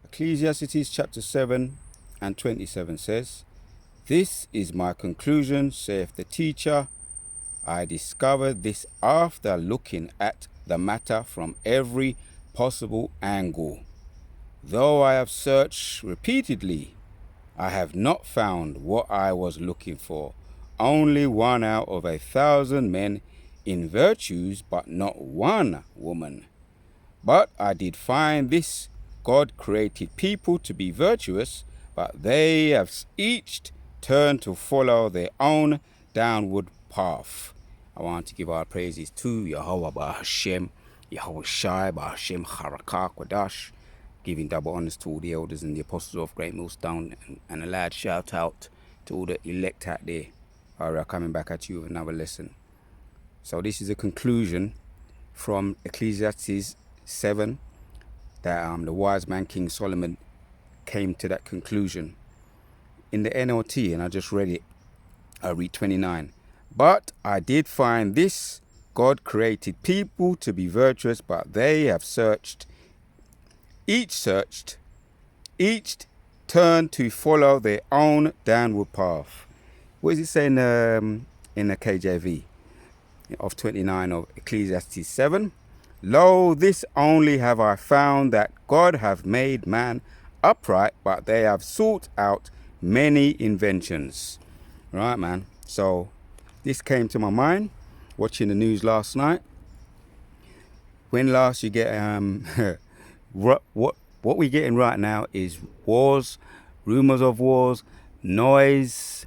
Ecclesiastes chapter 7 and 27 says, "This is my conclusion, saith the teacher. I discovered this after looking at the matter from every possible angle. Though I have searched repeatedly, I have not found what I was looking for. Only one out of 1,000 men in virtues, but not one woman. But I did find this: God created people to be virtuous, but they have each turned to follow their own downward path." I want to give our praises to Yahweh Ba'Hashem, Yahweh Shai Ba'Hashem Harakah Kodash, giving double honors to all the elders and the apostles of Great Millstone, and a loud shout out to all the elect out there. All right, coming back at you with another lesson. So this is a conclusion from Ecclesiastes 7 that the wise man King Solomon came to that conclusion. In the NLT, and I just read it, I read 29. "But I did find this: God created people to be virtuous, but they have each turned to follow their own downward path." What does it say in the KJV of 29 of Ecclesiastes 7? "Lo, this only have I found, that God hath made man upright, but they have sought out many inventions." Right, man. So this came to my mind watching the news last night. When last you get what we're getting right now is wars, rumors of wars, noise,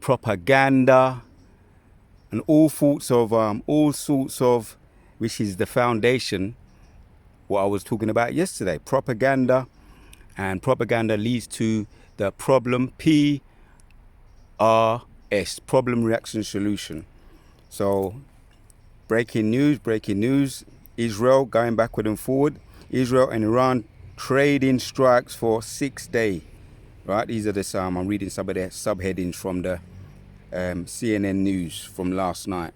propaganda, and all sorts of, which is the foundation, what I was talking about yesterday, propaganda. And propaganda leads to the problem, PRS, problem, reaction, solution. So breaking news, Israel going backward and forward. Israel and Iran trading strikes for 6 days. Right, these are the I'm reading some of the subheadings from the CNN news from last night,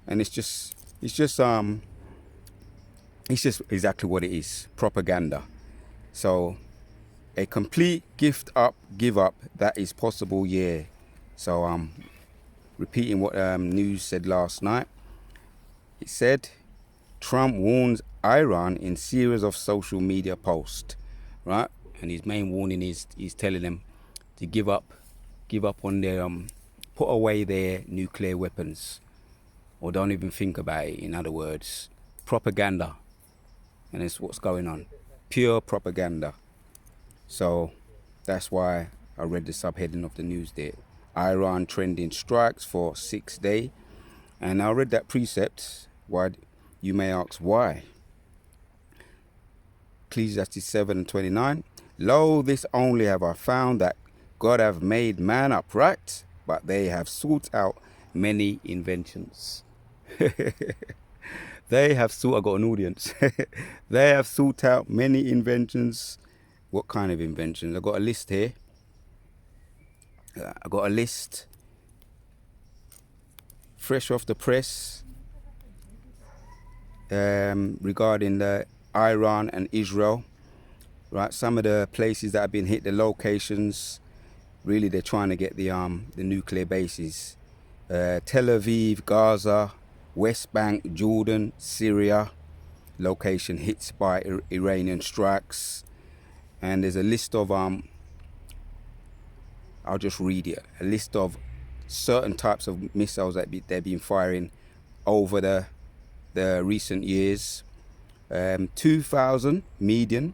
and it's just exactly what it is: propaganda. So a complete give up that is possible, yeah. So repeating what news said last night. It said Trump warns Iran in series of social media posts, right? And his main warning is he's telling them to give up on their put away their nuclear weapons, or don't even think about it. In other words, propaganda, and it's what's going on, pure propaganda. So that's why I read the subheading of the news there: Iran trending strikes for 6 days. And I read that precept. Why, you may ask, why? Ecclesiastes 7 and 29. "Lo, this only have I found, that God hath made man upright, but they have sought out many inventions." They have sought, I got an audience. They have sought out many inventions. What kind of inventions? I got a list here. I got a list fresh off the press regarding the Iran and Israel. Right, some of the places that have been hit, the locations, really they're trying to get the nuclear bases. Tel Aviv, Gaza, West Bank, Jordan, Syria, location hits by Iranian strikes. And there's a list of I'll just read it. A list of certain types of missiles that they've been firing over the recent years. 2,000 medium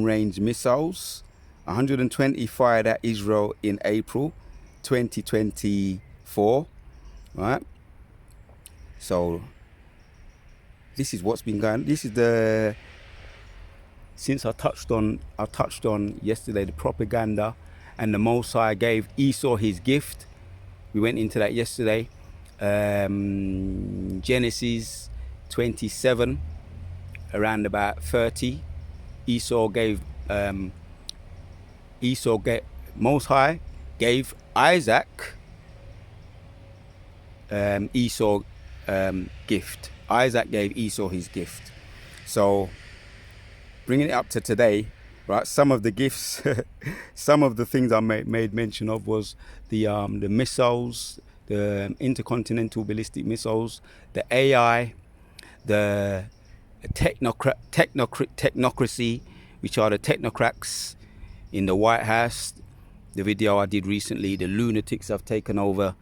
range missiles, 120 fired at Israel in April 2024. Right. So this is what's been going. This is the, since I touched on yesterday, the propaganda, and the Most High gave Esau his gift. We went into that yesterday. Genesis 27, around about 30. Most High gave Isaac Esau gift. Isaac gave Esau his gift. So bringing it up to today, right? Some of the gifts, some of the things I made mention of was the missiles, the intercontinental ballistic missiles, the AI, the technocracy, which are the technocrats in the White House. The video I did recently, the lunatics have taken over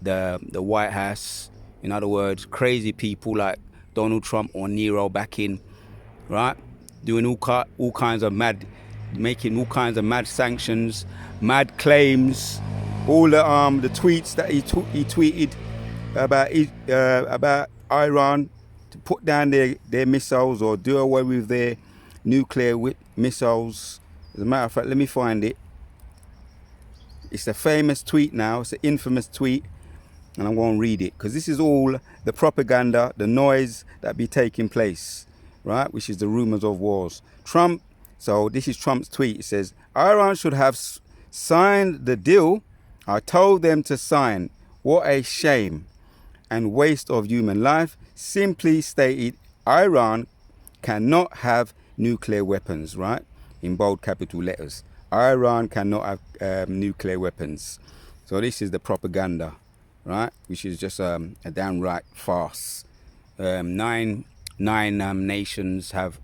the White House. In other words, crazy people like Donald Trump or Nero back in, right? Doing all kinds of mad, making all kinds of mad sanctions, mad claims, all the tweets that he tweeted about Iran to put down their missiles or do away with their nuclear missiles. As a matter of fact, let me find it. It's a famous tweet now. It's an infamous tweet. And I'm going to read it because this is all the propaganda, the noise that be taking place, right? Which is the rumors of wars. Trump, so this is Trump's tweet. It says, Iran should have signed the deal I told them to sign. What a shame and waste of human life. Simply stated, Iran cannot have nuclear weapons, right? In bold capital letters. Iran cannot have nuclear weapons. So this is the propaganda, right? Which is just a downright farce. Nine nations have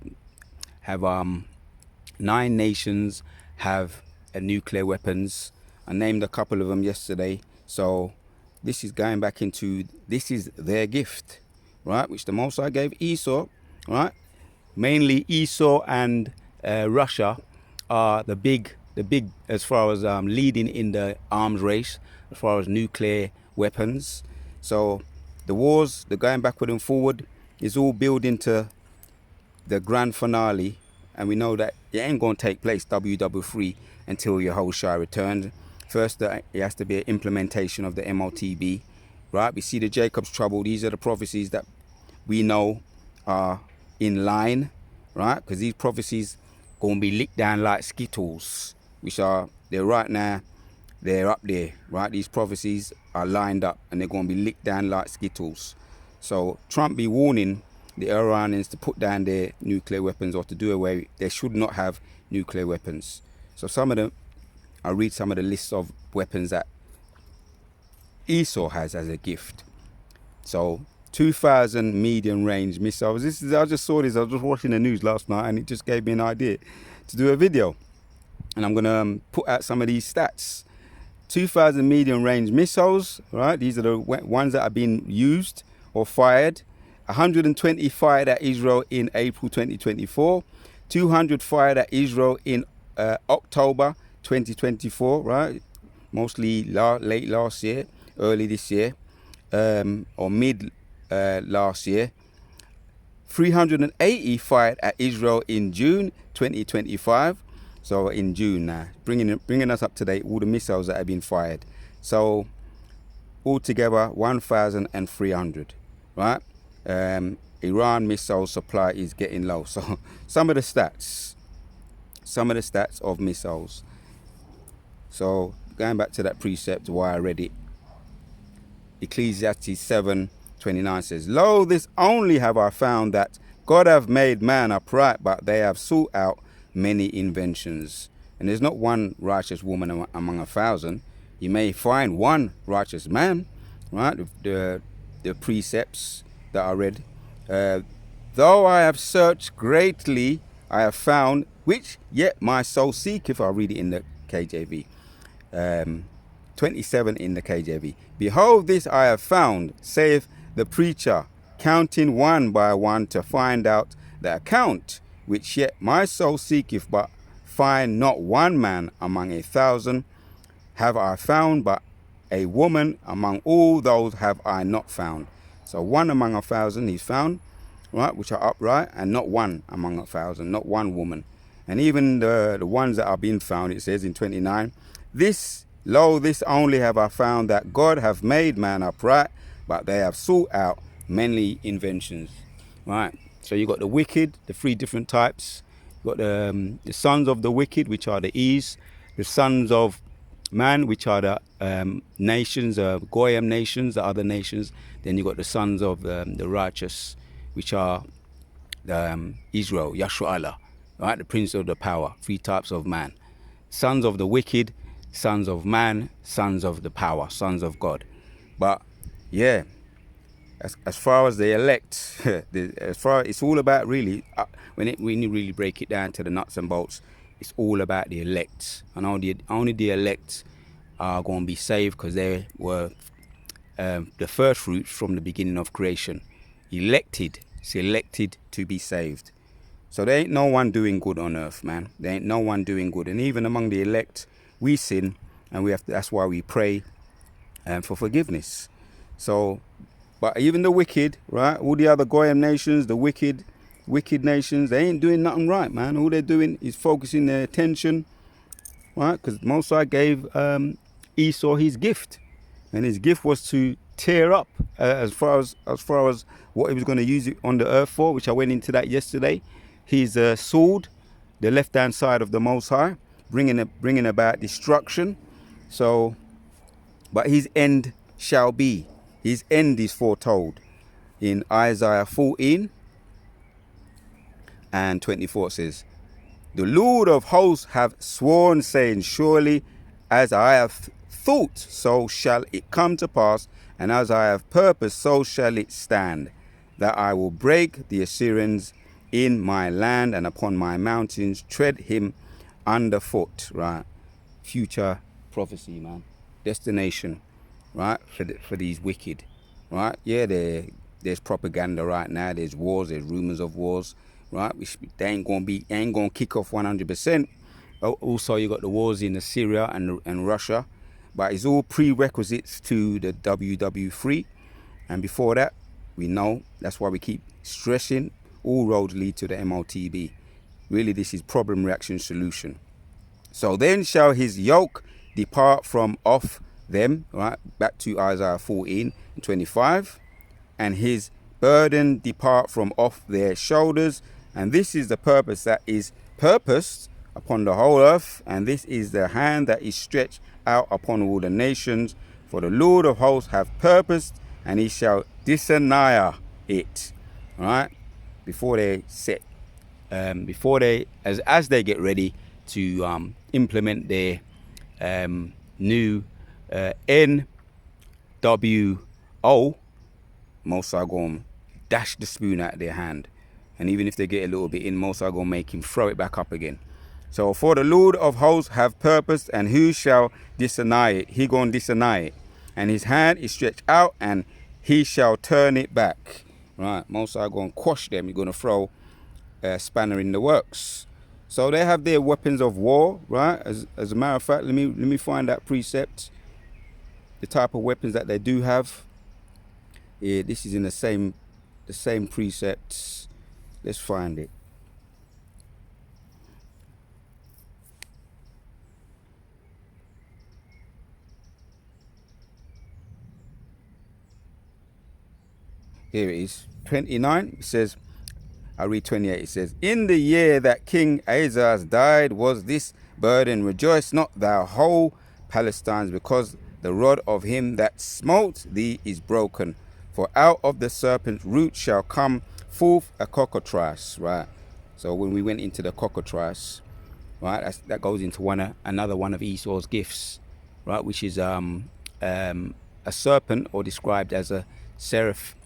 nuclear weapons. I named a couple of them yesterday. So this is going back into, this is their gift, right? Which the Most High gave Esau, right? Mainly Esau and Russia are the big as far as leading in the arms race, as far as nuclear weapons. So the wars, the going backward and forward, is all building to the grand finale, and we know that it ain't going to take place WW3 until Yahushua returns. First, it has to be an implementation of the MOTB, right? We see the Jacob's trouble. These are the prophecies that we know are in line, right? Because these prophecies going to be licked down like Skittles, which are, they're right now, they're up there, right? These prophecies are lined up and they're going to be licked down like Skittles. So Trump be warning the Iranians to put down their nuclear weapons or to do away. They should not have nuclear weapons. So some of them, I'll read some of the lists of weapons that Esau has as a gift. So 2,000 medium range missiles. I just saw this, I was just watching the news last night and it just gave me an idea to do a video. And I'm going to put out some of these stats. 2,000 medium range missiles, right? These are the ones that have been used or fired. 120 fired at Israel in April 2024. 200 fired at Israel in October 2024, right? Mostly late last year, early this year, or mid last year. 380 fired at Israel in June 2025. So in June now, bringing us up to date, all the missiles that have been fired. So altogether 1,300, right? Iran missile supply is getting low. So some of the stats of missiles. So going back to that precept, why I read it. Ecclesiastes 7:29 says, Lo, this only have I found, that God have made man upright, but they have sought out many inventions. And there's not one righteous woman among 1,000. You may find one righteous man, right? The precepts that I read. Though I have searched greatly, I have found, which yet my soul seeketh. I'll read it in the KJV. 27 in the KJV. Behold, this I have found, saith the preacher, counting one by one to find out the account, which yet my soul seeketh, but find not one man among 1,000. Have I found, but a woman among all those have I not found. So one among 1,000 he's found, right, which are upright, and not one among 1,000, not one woman. And even the ones that are being found, it says in 29, this only have I found, that God have made man upright, but they have sought out many inventions. Right. So you got the wicked, the three different types. You got the sons of the wicked, which are the E's, the sons of man, which are the nations, Goyim nations, the other nations. Then you got the sons of the righteous, which are Israel, Yashua Allah, right? The prince of the power, 3 types of man. Sons of the wicked, sons of man, sons of the power, sons of God. But yeah, as far as the elect, it's all about really, when you really break it down to the nuts and bolts, it's all about the elect. And only the elect are going to be saved because they were the first fruits from the beginning of creation. Elected, selected to be saved. So there ain't no one doing good on earth, man. There ain't no one doing good. And even among the elect, we sin, and that's why we pray for forgiveness. So, but even the wicked, right? All the other Goyim nations, the wicked nations, they ain't doing nothing right, man. All they're doing is focusing their attention, right? Because Mosai gave Esau his gift, and his gift was to tear up as far as what he was going to use it on the earth for, which I went into that yesterday. His sword, the left-hand side of the Most High, bringing about destruction. So, but his end shall be. His end is foretold in Isaiah 14 and 24. It says, "The Lord of hosts hath sworn, saying, Surely as I have thought, so shall it come to pass, and as I have purposed, so shall it stand, that I will break the Assyrians in my land, and upon my mountains tread him underfoot." Right? Future prophecy, man. Destination, right? For these wicked, right? Yeah, there's propaganda right now. There's wars. There's rumors of wars, right? They ain't gonna kick off 100%. Also, you got the wars in Syria and Russia, but it's all prerequisites to the WW3. And before that, we know, that's why we keep stressing, all roads lead to the MOTB. Really, this is problem, reaction, solution. So then shall his yoke depart from off them, right? Back to Isaiah 14 and 25. And his burden depart from off their shoulders. And this is the purpose that is purposed upon the whole earth. And this is the hand that is stretched out upon all the nations. For the Lord of hosts hath purposed, and he shall disannihilate it. All right? Before they set, as they get ready to implement their new NWO, most are going to dash the spoon out of their hand. And even if they get a little bit in, most are going to make him throw it back up again. So, for the Lord of hosts have purposed, and who shall disannihilate it? He going to disannihilate it. And his hand is stretched out, and he shall turn it back. Right, most are going to quash them. He's going to throw a spanner in the works. So they have their weapons of war, right? As a matter of fact, let me find that precept. The type of weapons that they do have. Yeah, this is in the same precepts. Let's find it. Here it is. 29. It says, I read 28. It says, "In the year that King Ahaz died was this burden. Rejoice not thou whole Palestine, because the rod of him that smote thee is broken. For out of the serpent's root shall come forth a cockatrice." Right. So when we went into the cockatrice, right, that goes into another one of Esau's gifts, right, which is a serpent, or described as a seraph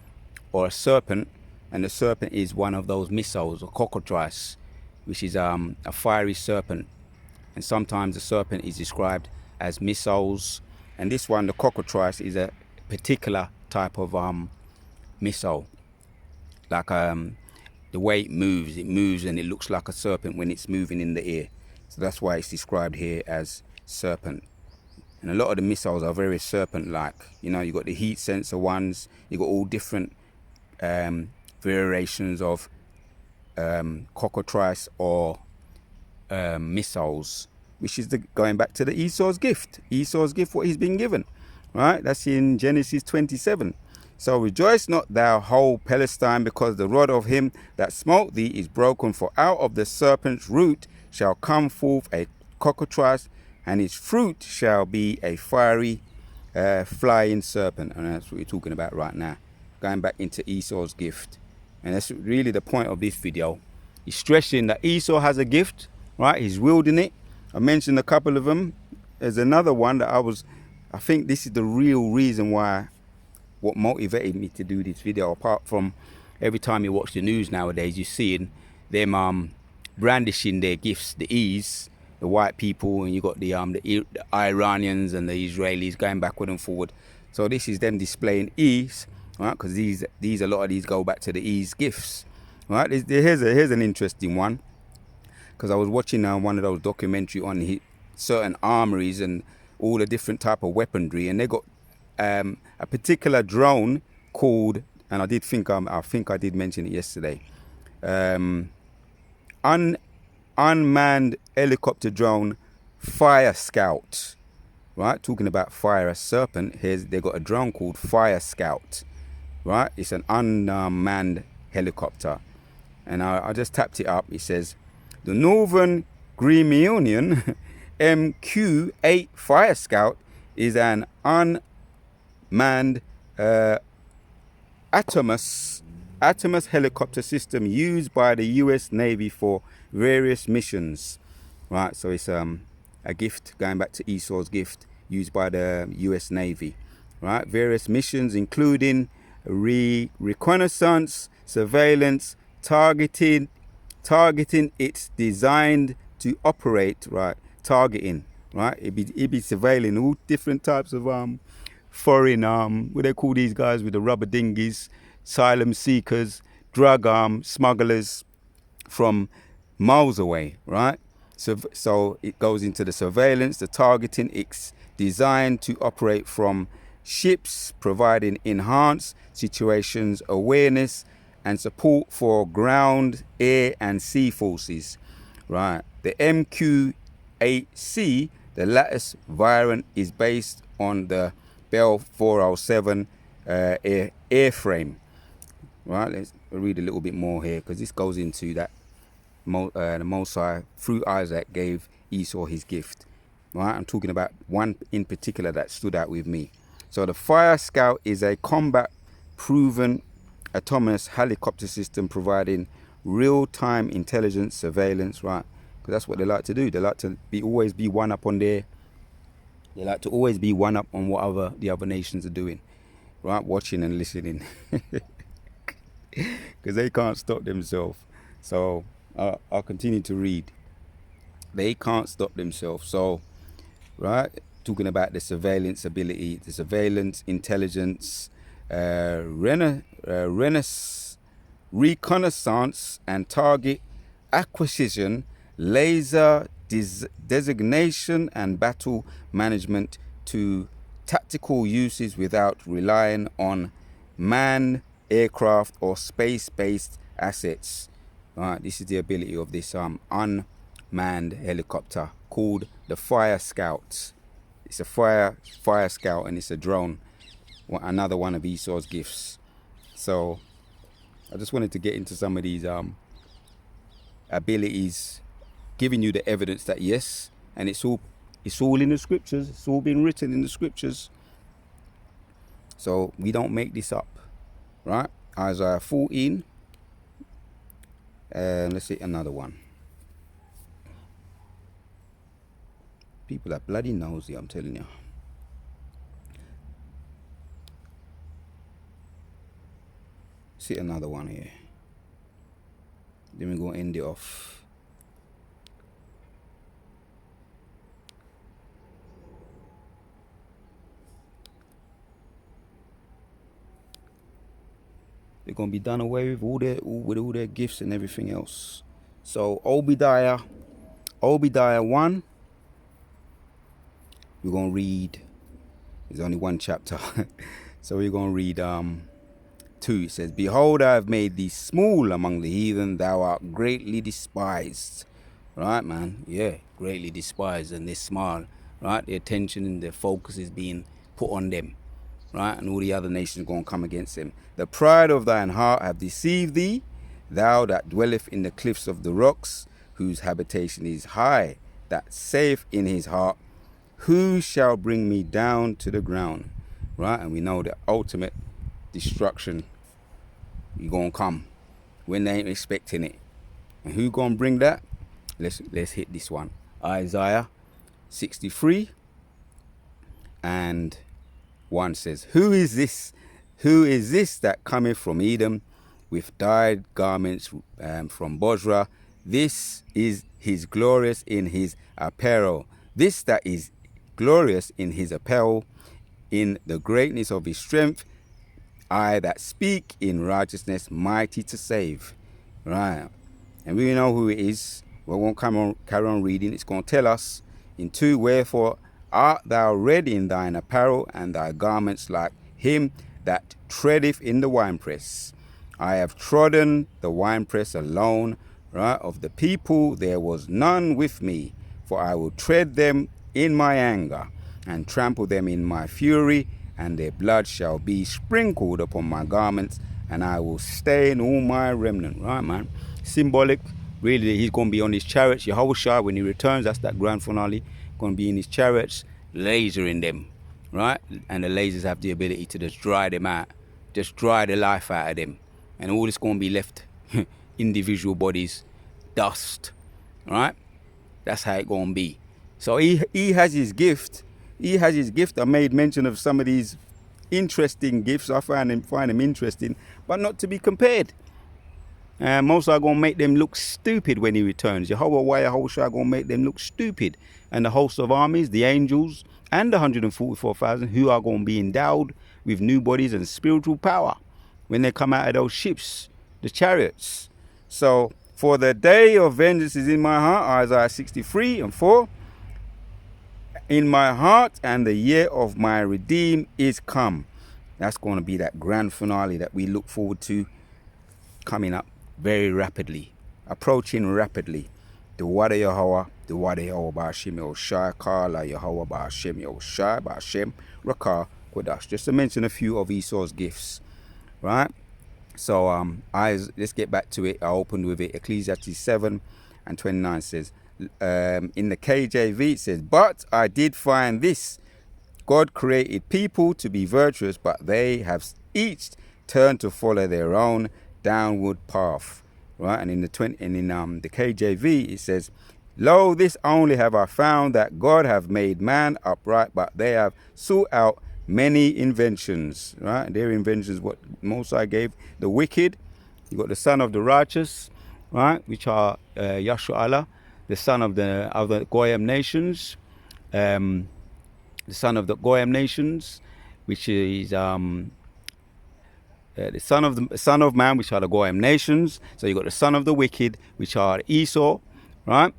or a serpent. And the serpent is one of those missiles, or cockatrice, which is a fiery serpent. And sometimes the serpent is described as missiles. And this one, the cockatrice, is a particular type of missile. Like the way it moves and it looks like a serpent when it's moving in the air. So that's why it's described here as serpent. And a lot of the missiles are very serpent-like. You know, you got the heat sensor ones. You got all different variations of cockatrice or missiles, which is going back to the Esau's gift, what he's been given, right? That's in Genesis 27. So, "Rejoice not thou whole Palestine, because the rod of him that smote thee is broken, for out of the serpent's root shall come forth a cockatrice, and its fruit shall be a fiery flying serpent." And that's what we're talking about right now, going back into Esau's gift. And that's really the point of this video. He's stressing that Esau has a gift, right? He's wielding it. I mentioned a couple of them. There's another one that I think this is the real reason why, what motivated me to do this video, apart from every time you watch the news nowadays, you're seeing them brandishing their gifts, the E's, the white people, and you got the Iranians and the Israelis going backward and forward. So this is them displaying E's, right? Because these a lot of these go back to the E's gifts, right? Here's an interesting one, because I was watching one of those documentary on certain armories and all the different type of weaponry, and they got a particular drone called, and I think I did mention it yesterday, unmanned helicopter drone Fire Scout, right? Talking about fire as serpent, they got a drone called Fire Scout, right? It's an unmanned helicopter, and I just tapped it up. It says the Northern Gremlin MQ-8 Fire Scout is an unmanned Atomus helicopter system used by the US Navy for various missions, right? So it's a gift, going back to Esau's gift, used by the US Navy, right? Various missions including reconnaissance, surveillance, targeting. It's designed to operate, right? Targeting, right? It be surveilling all different types of foreign what they call these guys with the rubber dinghies, asylum seekers, drug smugglers from miles away, right? So it goes into the surveillance, the targeting. It's designed to operate from ships, providing enhanced situations awareness and support for ground, air and sea forces, right? The MQ-8C, the latest variant, is based on the Bell 407 airframe, right? Let's read a little bit more here, because this goes into that the Most High through Isaac gave Esau his gift, right? I'm talking about one in particular that stood out with me. So the Fire Scout is a combat proven autonomous helicopter system providing real-time intelligence surveillance, right? Because that's what they like to do. They like to always be one up on what the other nations are doing, right? Watching and listening, because they can't stop themselves. So I'll continue to read. They can't stop themselves. So, right, talking about the surveillance ability, the surveillance intelligence, reconnaissance and target acquisition, laser designation and battle management to tactical uses without relying on manned aircraft or space-based assets. Right, this is the ability of this unmanned helicopter called the Fire Scout. It's a fire scout, and it's a drone, another one of Esau's gifts. So I just wanted to get into some of these abilities, giving you the evidence that yes, and it's all in the scriptures. It's all been written in the scriptures. So we don't make this up, right? Isaiah 14. Let's see another one. People are bloody nosy, I'm telling you. See another one here. Then we're going to end it off. They're going to be done away with all their gifts and everything else. So Obadiah 1. We're going to read. There's only one chapter. So we're going to read 2. It says, behold, I have made thee small among the heathen. Thou art greatly despised. Right, man? Yeah, greatly despised. And they're small. Right? The attention and the focus is being put on them. Right? And all the other nations are going to come against them. The pride of thine heart have deceived thee. Thou that dwelleth in the cliffs of the rocks, whose habitation is high, that saith in his heart, who shall bring me down to the ground? Right? And we know the ultimate destruction is going to come when they ain't expecting it. And who gonna bring that? Let's hit this one. Isaiah 63 and 1 says, Who is this? Who is this that cometh from Edom with dyed garments from Bozrah? This is his glorious in his apparel. This that is glorious in his apparel, in the greatness of his strength. I that speak in righteousness, mighty to save. Right. And we know who it is. We won't carry on reading. It's going to tell us in 2, Wherefore art thou red in thine apparel, and thy garments like him that treadeth in the winepress. I have trodden the winepress alone, right? Of the people there was none with me, for I will tread them in my anger, and trample them in my fury, and their blood shall be sprinkled upon my garments, and I will stain all my remnant. Right, man? Symbolic, really, he's going to be on his chariots. Yahushua, when he returns, that's that grand finale, going to be in his chariots, lasering them, right? And the lasers have the ability to just dry them out, just dry the life out of them. And all it's going to be left, individual bodies, dust, right? That's how it's going to be. So he has his gift. He has his gift. I made mention of some of these interesting gifts. I find them interesting, but not to be compared. Most are going to make them look stupid when he returns. Yehovah Yahushua going to make them look stupid. And the host of armies, the angels, and the 144,000 who are going to be endowed with new bodies and spiritual power when they come out of those ships, the chariots. So, for the day of vengeance is in my heart, Isaiah 63 and 4. In my heart, and the year of my redeem is come. That's going to be that grand finale that we look forward to coming up very rapidly, approaching rapidly. The Wada Yahweh, the Wada Yahweh Ba'ashem Yoshai, Kala Yahweh Ba'ashem Yoshai, Ba'ashem Rakah Kodash. Just to mention a few of Esau's gifts, right? So let's get back to it. I opened with it. Ecclesiastes 7 and 29 says, in the KJV it says, but I did find this, God created people to be virtuous, but they have each turned to follow their own downward path, right? And in the KJV it says, lo, this only have I found, that God have made man upright, but they have sought out many inventions, right? Their inventions, what Mosai gave the wicked. You got the son of the righteous, right? Which are Yashua Allah, the son of the other Goyim nations, the son of the Goyim nations, which is the son of man, which are the Goyim nations. So you got the son of the wicked, which are Esau, right?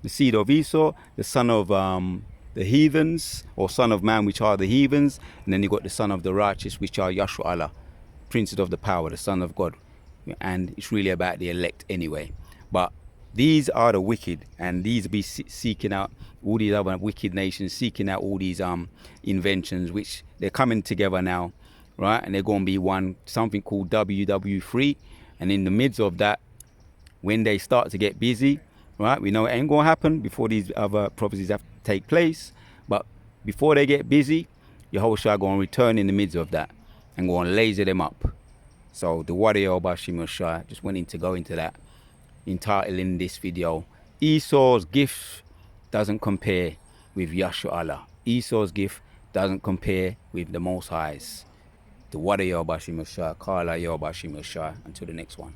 The seed of Esau, the son of the heathens, or son of man, which are the heathens, and then you got the son of the righteous, which are Yashua Allah, prince of the power, the son of God. And it's really about the elect anyway. But these are the wicked, and these be seeking out all these other wicked nations, seeking out all these inventions, which they're coming together now, right? And they're going to be something called WW3. And in the midst of that, when they start to get busy, right? We know it ain't going to happen before these other prophecies have to take place. But before they get busy, Yahushua going to return in the midst of that and going to laser them up. So the Wadayo Bashim Yoshai just went in to go into that, entitling this video, Esau's gift doesn't compare with Yashua Allah. Esau's gift doesn't compare with the Most High's. The Wadayo Bashim Yoshai, Kala Yo Bashim Yoshai. Until the next one.